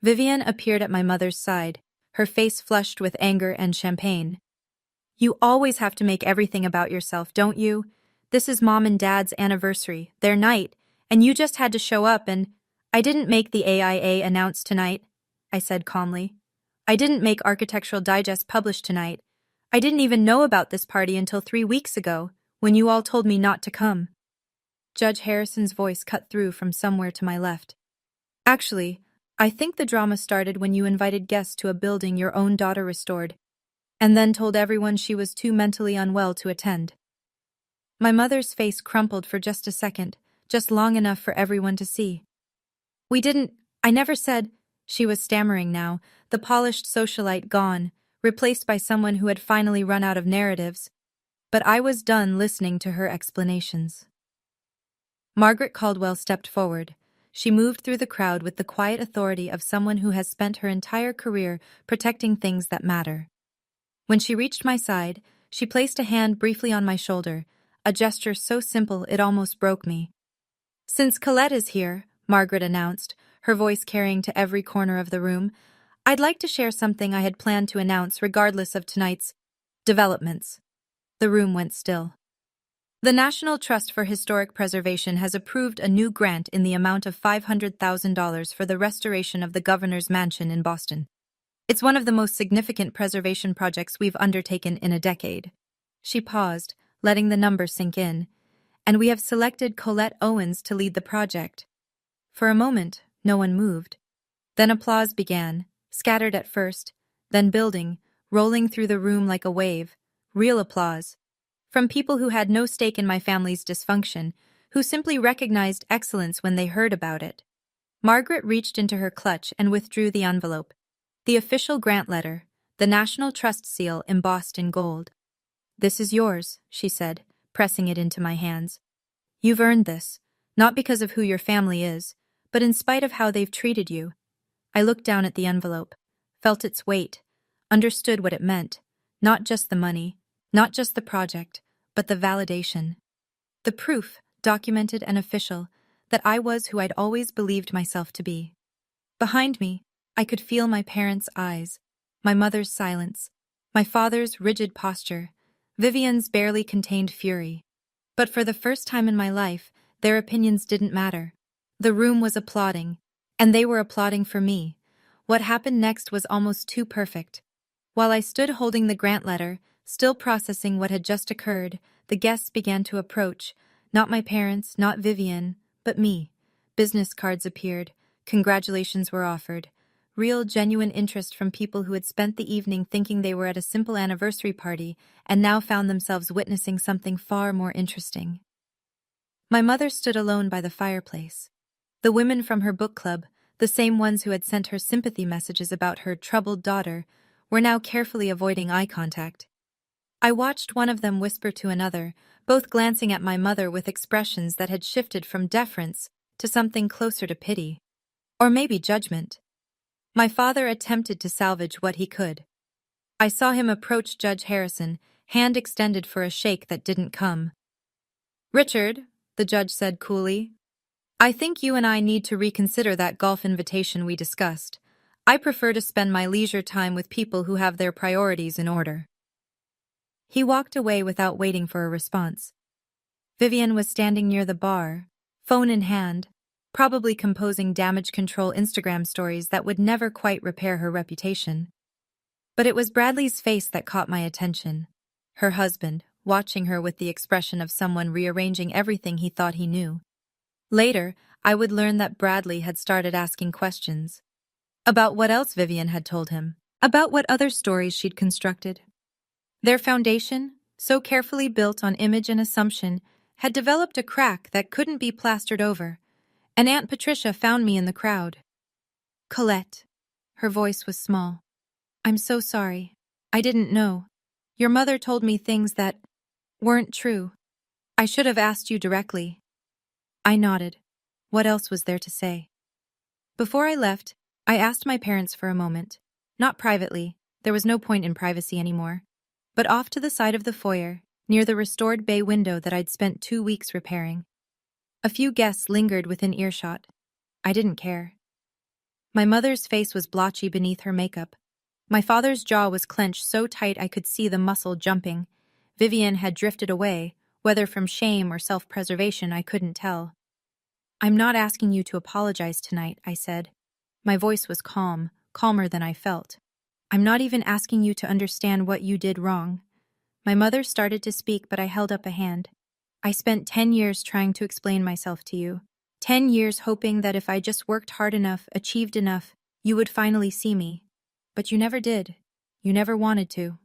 Vivian appeared at my mother's side, her face flushed with anger and champagne. You always have to make everything about yourself, don't you? This is Mom and Dad's anniversary, their night, and you just had to show up and… I didn't make the AIA announce tonight, I said calmly. I didn't make Architectural Digest publish tonight. I didn't even know about this party until 3 weeks ago, when you all told me not to come. Judge Harrison's voice cut through from somewhere to my left. Actually, I think the drama started when you invited guests to a building your own daughter restored, and then told everyone she was too mentally unwell to attend. My mother's face crumpled for just a second, just long enough for everyone to see. I never said, she was stammering now, the polished socialite gone, replaced by someone who had finally run out of narratives. But I was done listening to her explanations. Margaret Caldwell stepped forward. She moved through the crowd with the quiet authority of someone who has spent her entire career protecting things that matter. When she reached my side, she placed a hand briefly on my shoulder, a gesture so simple it almost broke me. Since Colette is here, Margaret announced, her voice carrying to every corner of the room, I'd like to share something I had planned to announce regardless of tonight's developments. The room went still. The National Trust for Historic Preservation has approved a new grant in the amount of $500,000 for the restoration of the governor's mansion in Boston. It's one of the most significant preservation projects we've undertaken in a decade. She paused, letting the number sink in, and we have selected Colette Owens to lead the project. For a moment, no one moved. Then applause began, scattered at first, then building, rolling through the room like a wave, real applause. From people who had no stake in my family's dysfunction, who simply recognized excellence when they heard about it. Margaret reached into her clutch and withdrew the envelope. The official grant letter, the National Trust seal embossed in gold. "This is yours," she said, pressing it into my hands. "You've earned this, not because of who your family is, but in spite of how they've treated you." I looked down at the envelope, felt its weight, understood what it meant, not just the money, not just the project, but the validation. The proof, documented and official, that I was who I'd always believed myself to be. Behind me, I could feel my parents' eyes, my mother's silence, my father's rigid posture, Vivian's barely contained fury. But for the first time in my life, their opinions didn't matter. The room was applauding, and they were applauding for me. What happened next was almost too perfect. While I stood holding the grant letter, still processing what had just occurred, the guests began to approach. Not my parents, not Vivian, but me. Business cards appeared. Congratulations were offered. Real, genuine interest from people who had spent the evening thinking they were at a simple anniversary party and now found themselves witnessing something far more interesting. My mother stood alone by the fireplace. The women from her book club, the same ones who had sent her sympathy messages about her troubled daughter, were now carefully avoiding eye contact. I watched one of them whisper to another, both glancing at my mother with expressions that had shifted from deference to something closer to pity. Or maybe judgment. My father attempted to salvage what he could. I saw him approach Judge Harrison, hand extended for a shake that didn't come. "Richard," the judge said coolly, "I think you and I need to reconsider that golf invitation we discussed. I prefer to spend my leisure time with people who have their priorities in order." He walked away without waiting for a response. Vivian was standing near the bar, phone in hand, probably composing damage control Instagram stories that would never quite repair her reputation. But it was Bradley's face that caught my attention. Her husband, watching her with the expression of someone rearranging everything he thought he knew. Later, I would learn that Bradley had started asking questions. About what else Vivian had told him. About what other stories she'd constructed. Their foundation, so carefully built on image and assumption, had developed a crack that couldn't be plastered over, and Aunt Patricia found me in the crowd. "Colette." Her voice was small. "I'm so sorry. I didn't know. Your mother told me things that weren't true. I should have asked you directly." I nodded. What else was there to say? Before I left, I asked my parents for a moment. Not privately, there was no point in privacy anymore, but off to the side of the foyer, near the restored bay window that I'd spent 2 weeks repairing. A few guests lingered within earshot. I didn't care. My mother's face was blotchy beneath her makeup. My father's jaw was clenched so tight I could see the muscle jumping. Vivian had drifted away, whether from shame or self-preservation I couldn't tell. "I'm not asking you to apologize tonight," I said. My voice was calm, calmer than I felt. "I'm not even asking you to understand what you did wrong." My mother started to speak, but I held up a hand. "I spent 10 years trying to explain myself to you. 10 years hoping that if I just worked hard enough, achieved enough, you would finally see me. But you never did. You never wanted to."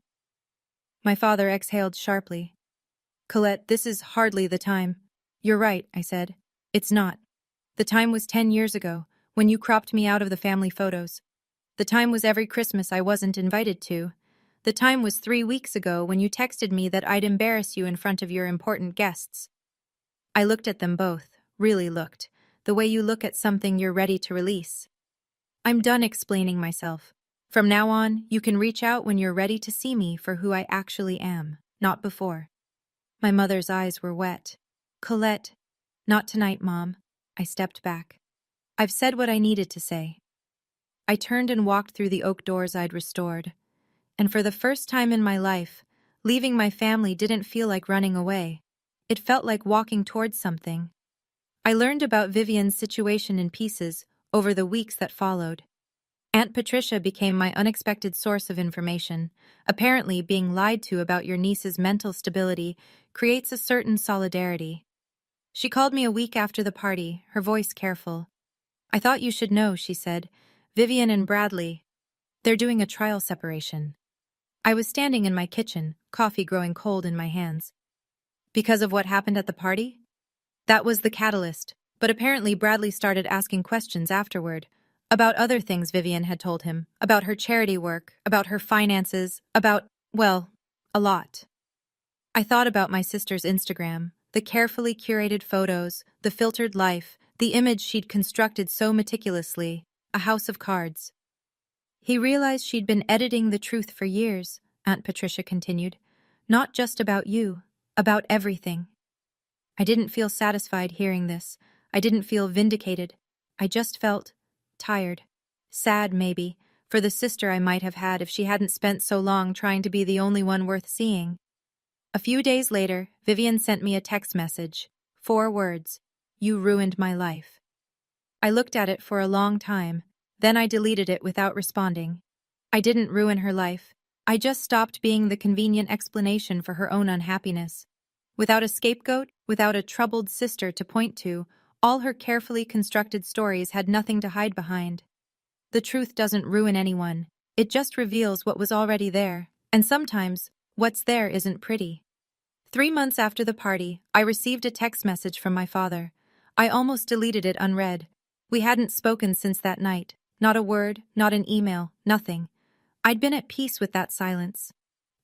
My father exhaled sharply. "Colette, this is hardly the time." "You're right," I said. "It's not. The time was 10 years ago, when you cropped me out of the family photos. The time was every Christmas I wasn't invited to. The time was 3 weeks ago when you texted me that I'd embarrass you in front of your important guests." I looked at them both, really looked, the way you look at something you're ready to release. "I'm done explaining myself. From now on, you can reach out when you're ready to see me for who I actually am, not before." My mother's eyes were wet. "Colette." "Not tonight, Mom." I stepped back. "I've said what I needed to say." I turned and walked through the oak doors I'd restored. And for the first time in my life, leaving my family didn't feel like running away. It felt like walking towards something. I learned about Vivian's situation in pieces over the weeks that followed. Aunt Patricia became my unexpected source of information. Apparently, being lied to about your niece's mental stability creates a certain solidarity. She called me a week after the party, her voice careful. "I thought you should know," she said. "Vivian and Bradley, they're doing a trial separation." I was standing in my kitchen, coffee growing cold in my hands. Because of what happened at the party? That was the catalyst, but apparently Bradley started asking questions afterward. About other things Vivian had told him, about her charity work, about her finances, about, well, a lot. I thought about my sister's Instagram, the carefully curated photos, the filtered life, the image she'd constructed so meticulously, a house of cards. He realized she'd been editing the truth for years, Aunt Patricia continued. Not just about you, about everything. I didn't feel satisfied hearing this. I didn't feel vindicated. I just felt tired. Sad, maybe, for the sister I might have had if she hadn't spent so long trying to be the only one worth seeing. A few days later, Vivian sent me a text message. 4 words. "You ruined my life." I looked at it for a long time, then I deleted it without responding. I didn't ruin her life. I just stopped being the convenient explanation for her own unhappiness. Without a scapegoat, without a troubled sister to point to, all her carefully constructed stories had nothing to hide behind. The truth doesn't ruin anyone. It just reveals what was already there, and sometimes, what's there isn't pretty. 3 months after the party, I received a text message from my father. I almost deleted it unread. We hadn't spoken since that night. Not a word, not an email, nothing. I'd been at peace with that silence.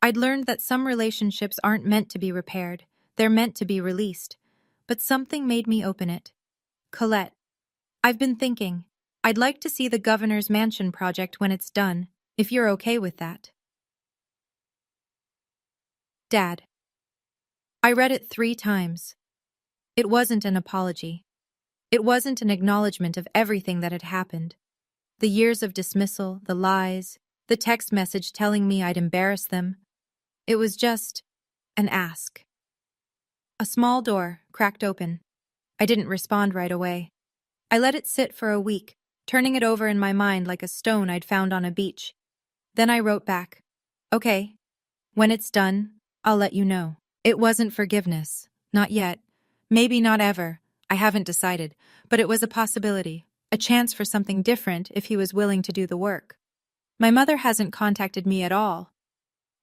I'd learned that some relationships aren't meant to be repaired. They're meant to be released. But something made me open it. Colette, I've been thinking. I'd like to see the governor's mansion project when it's done, if you're okay with that. Dad. I read it 3 times. It wasn't an apology. It wasn't an acknowledgement of everything that had happened. The years of dismissal, the lies, the text message telling me I'd embarrassed them. It was just an ask. A small door cracked open. I didn't respond right away. I let it sit for a week, turning it over in my mind like a stone I'd found on a beach. Then I wrote back, "Okay. When it's done, I'll let you know." It wasn't forgiveness. Not yet. Maybe not ever. I haven't decided. But it was a possibility. A chance for something different if he was willing to do the work. My mother hasn't contacted me at all.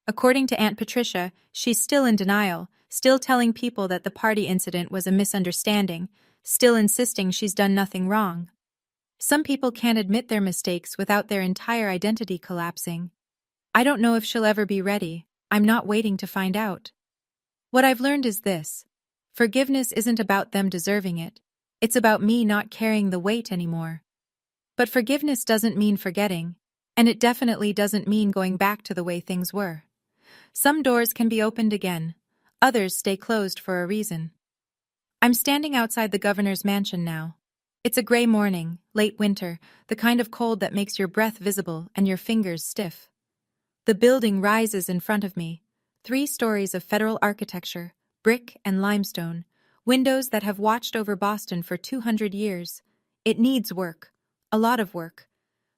According to Aunt Patricia, she's still in denial, still telling people that the party incident was a misunderstanding, still insisting she's done nothing wrong. Some people can't admit their mistakes without their entire identity collapsing. I don't know if she'll ever be ready. I'm not waiting to find out. What I've learned is this. Forgiveness isn't about them deserving it. It's about me not carrying the weight anymore. But forgiveness doesn't mean forgetting, and it definitely doesn't mean going back to the way things were. Some doors can be opened again. Others stay closed for a reason. I'm standing outside the governor's mansion now. It's a gray morning, late winter, the kind of cold that makes your breath visible and your fingers stiff. The building rises in front of me. 3 stories of federal architecture, brick and limestone, windows that have watched over Boston for 200 years. It needs work. A lot of work.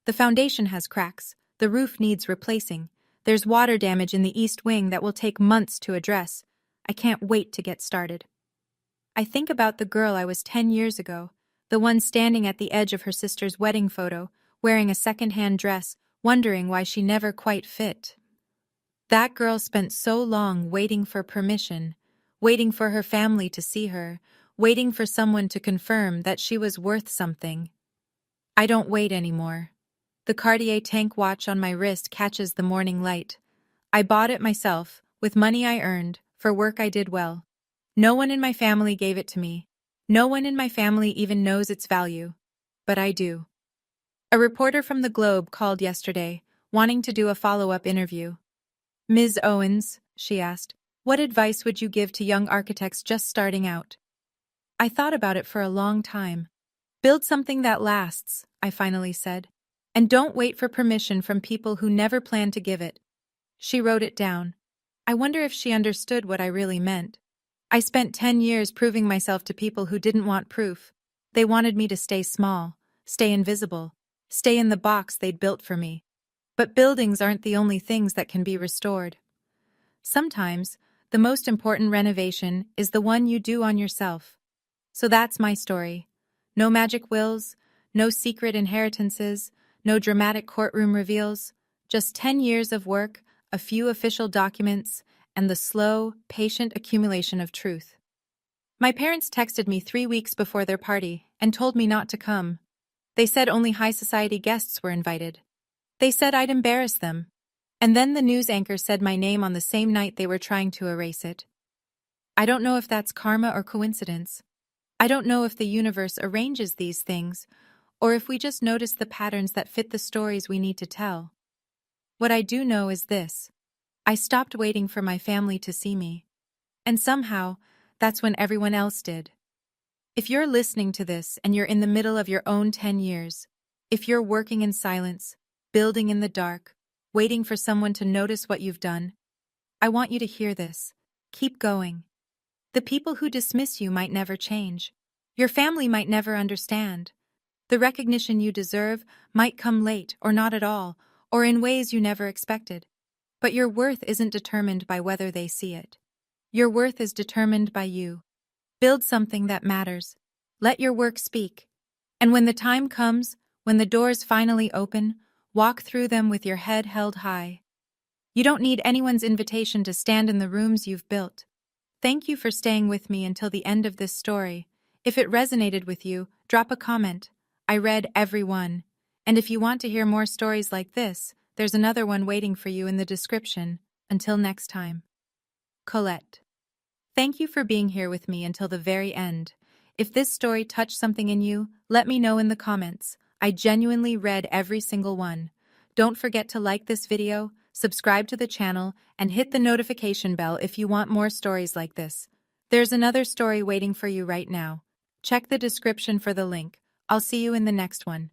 The foundation has cracks. The roof needs replacing. There's water damage in the east wing that will take months to address. I can't wait to get started. I think about the girl I was 10 years ago, the one standing at the edge of her sister's wedding photo, wearing a second-hand dress, wondering why she never quite fit. That girl spent so long waiting for permission, waiting for her family to see her, waiting for someone to confirm that she was worth something. I don't wait anymore. The Cartier tank watch on my wrist catches the morning light. I bought it myself, with money I earned, for work I did well. No one in my family gave it to me. No one in my family even knows its value. But I do. A reporter from the Globe called yesterday, wanting to do a follow-up interview. "Ms. Owens," she asked, "what advice would you give to young architects just starting out?" I thought about it for a long time. "Build something that lasts," I finally said. "And don't wait for permission from people who never plan to give it." She wrote it down. I wonder if she understood what I really meant. I spent 10 years proving myself to people who didn't want proof. They wanted me to stay small, stay invisible, stay in the box they'd built for me. But buildings aren't the only things that can be restored. Sometimes, the most important renovation is the one you do on yourself. So that's my story. No magic wills, no secret inheritances, no dramatic courtroom reveals, just 10 years of work, a few official documents, and the slow, patient accumulation of truth. My parents texted me 3 weeks before their party and told me not to come. They said only high society guests were invited. They said I'd embarrass them. And then the news anchor said my name on the same night they were trying to erase it. I don't know if that's karma or coincidence. I don't know if the universe arranges these things, or if we just notice the patterns that fit the stories we need to tell. What I do know is this: I stopped waiting for my family to see me. And somehow, that's when everyone else did. If you're listening to this and you're in the middle of your own 10 years, if you're working in silence, building in the dark, waiting for someone to notice what you've done, I want you to hear this. Keep going. The people who dismiss you might never change. Your family might never understand. The recognition you deserve might come late or not at all, or in ways you never expected. But your worth isn't determined by whether they see it. Your worth is determined by you. Build something that matters. Let your work speak. And when the time comes, when the doors finally open, walk through them with your head held high. You don't need anyone's invitation to stand in the rooms you've built. Thank you for staying with me until the end of this story. If it resonated with you, drop a comment. I read every one. And if you want to hear more stories like this, there's another one waiting for you in the description. Until next time. Colette. Thank you for being here with me until the very end. If this story touched something in you, let me know in the comments. I genuinely read every single one. Don't forget to like this video, subscribe to the channel, and hit the notification bell if you want more stories like this. There's another story waiting for you right now. Check the description for the link. I'll see you in the next one.